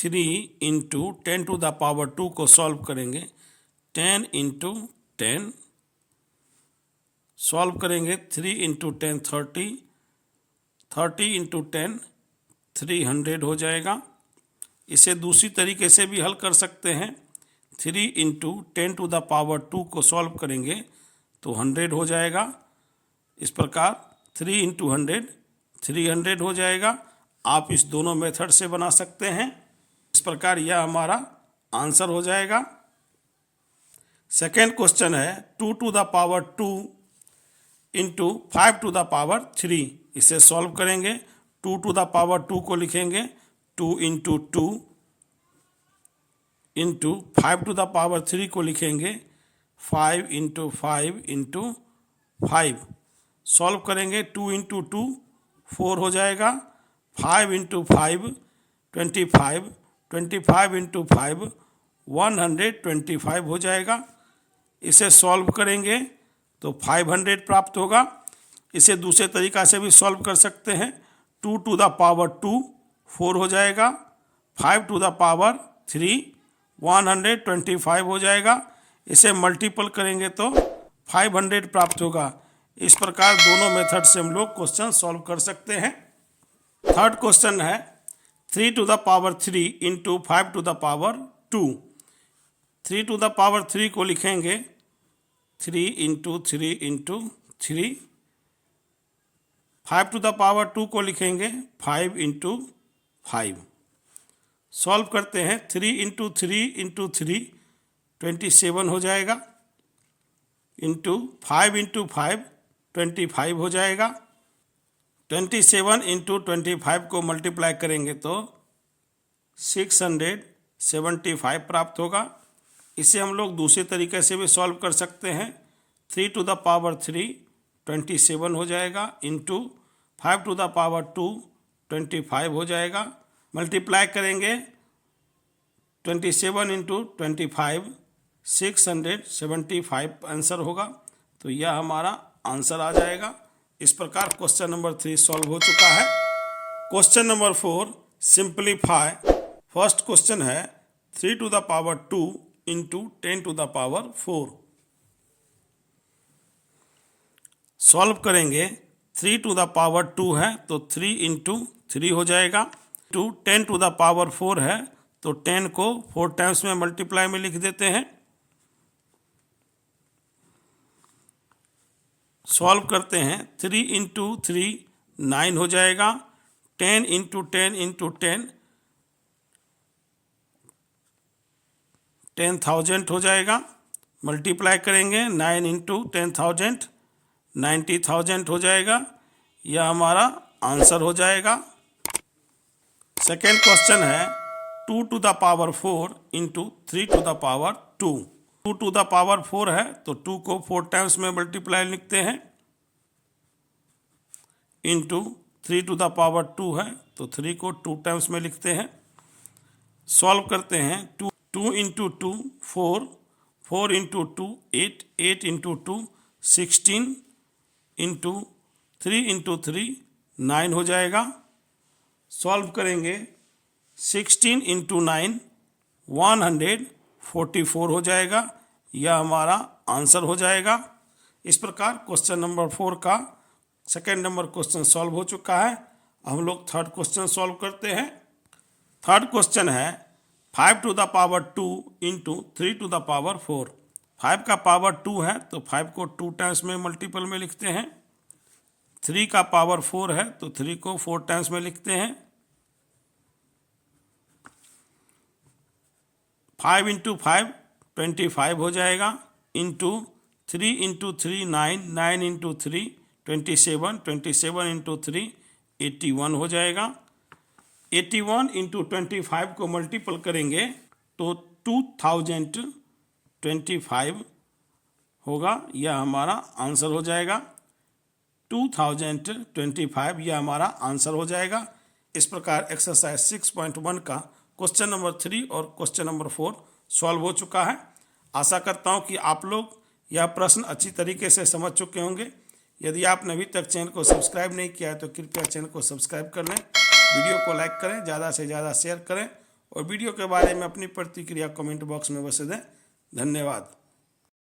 3 into 10 to the power 2 को solve करेंगे। 10 into 10 solve करेंगे। 3 इंटू 10 30, 30 इंटू 10 300 हो जाएगा। इसे दूसरी तरीके से भी हल कर सकते हैं। 3 इंटू 10 टू द पावर 2 को सॉल्व करेंगे तो 100 हो जाएगा। इस प्रकार 3 इंटू 100 300 हो जाएगा। आप इस दोनों मेथड से बना सकते हैं। इस प्रकार यह हमारा आंसर हो जाएगा। सेकेंड क्वेश्चन है 2 to the power 2 into 5 to the power 3। इसे सॉल्व करेंगे। 2 टू द पावर 2 को लिखेंगे 2 into 2 into 5 to the power 3 को लिखेंगे 5 इंटू 5 इंटू 5। सॉल्व करेंगे। 2 इंटू 2 4 हो जाएगा। 5 इंटू 5 25, 25 इंटू 5 125 हो जाएगा। इसे सॉल्व करेंगे तो 500 प्राप्त होगा। इसे दूसरे तरीक़ा से भी सॉल्व कर सकते हैं। 2 टू द पावर 2 4 हो जाएगा। 5 टू द पावर 3 125 हो जाएगा। इसे मल्टीपल करेंगे तो 500 प्राप्त होगा। इस प्रकार दोनों मेथड से हम लोग क्वेश्चन सॉल्व कर सकते हैं। थर्ड क्वेश्चन है 3 to the power 3 into 5 to the power 2। 3 to the power 3 को लिखेंगे 3 into 3 into 3। 5 to the power 2 को लिखेंगे 5 इंटू 5। सॉल्व करते हैं। 3 इंटू 3 इंटू 3 27 हो जाएगा। इंटू 5 इंटू 5 25 हो जाएगा। 27 इंटू 25 को मल्टीप्लाई करेंगे तो 675 प्राप्त होगा। इसे हम लोग दूसरे तरीके से भी सॉल्व कर सकते हैं। 3 टू द पावर 3 27 हो जाएगा। इंटू 5 टू द पावर 2 25 हो जाएगा। मल्टीप्लाई करेंगे 27 इंटू 25 675 आंसर होगा। तो यह हमारा आंसर आ जाएगा। इस प्रकार क्वेश्चन नंबर 3 सॉल्व हो चुका है। Question number 4 simplify. First question है 3 to the power 2 into 10 to the power 4। Solve करेंगे। 3 टू द पावर 2 है तो 3 इंटू 3 हो जाएगा। 10 टू द पावर 4 है तो 10 को 4 टाइम्स में मल्टीप्लाई में लिख देते हैं। सॉल्व करते हैं। 3 इंटू 3 9 हो जाएगा। 10 इंटू 10 इंटू 10 10,000 हो जाएगा। मल्टीप्लाई करेंगे 9 इंटू 10,000 90,000 हो जाएगा। यह हमारा आंसर हो जाएगा। सेकेंड क्वेश्चन है 2 to the power 4 into 3 to the power 2। 2 to the power 4 है तो 2 को 4 टाइम्स में मल्टीप्लाई लिखते हैं। इंटू 3 टू द पावर 2 है तो 3 को 2 टाइम्स में लिखते हैं। सॉल्व करते हैं। 2 into 2 4, 4 into 2 8, 8 into 2 16 into 3 into 3 9 हो जाएगा। सॉल्व करेंगे। 16 इंटू 9 144 हो जाएगा। यह हमारा आंसर हो जाएगा। इस प्रकार क्वेश्चन नंबर 4 का सेकेंड नंबर क्वेश्चन सॉल्व हो चुका है। हम लोग थर्ड क्वेश्चन सॉल्व करते हैं। थर्ड क्वेश्चन है 5 to the power 2 into 3 to the power 4। 5 का पावर 2 है तो 5 को 2 टाइम्स में मल्टीपल में लिखते हैं। 3 का पावर 4 है तो 3 को 4 टाइम्स में लिखते हैं। 5 इंटू 5 25 हो जाएगा। इंटू 3 इंटू 3 9, 9 इंटू 3 27, 27 इंटू 3 81 हो जाएगा। 81 इंटू 25 को मल्टीपल करेंगे तो 2025 होगा। यह हमारा आंसर हो जाएगा। 2025 यह हमारा आंसर हो जाएगा। इस प्रकार एक्सरसाइज 6.1 का क्वेश्चन नंबर 3 और क्वेश्चन नंबर 4 सॉल्व हो चुका है। आशा करता हूं कि आप लोग यह प्रश्न अच्छी तरीके से समझ चुके होंगे। यदि आपने अभी तक चैनल को सब्सक्राइब नहीं किया है तो कृपया चैनल को सब्सक्राइब कर लें। वीडियो को लाइक करें, ज़्यादा से ज़्यादा शेयर करें और वीडियो के बारे में अपनी प्रतिक्रिया कमेंट बॉक्स में अवश्य दें। धन्यवाद।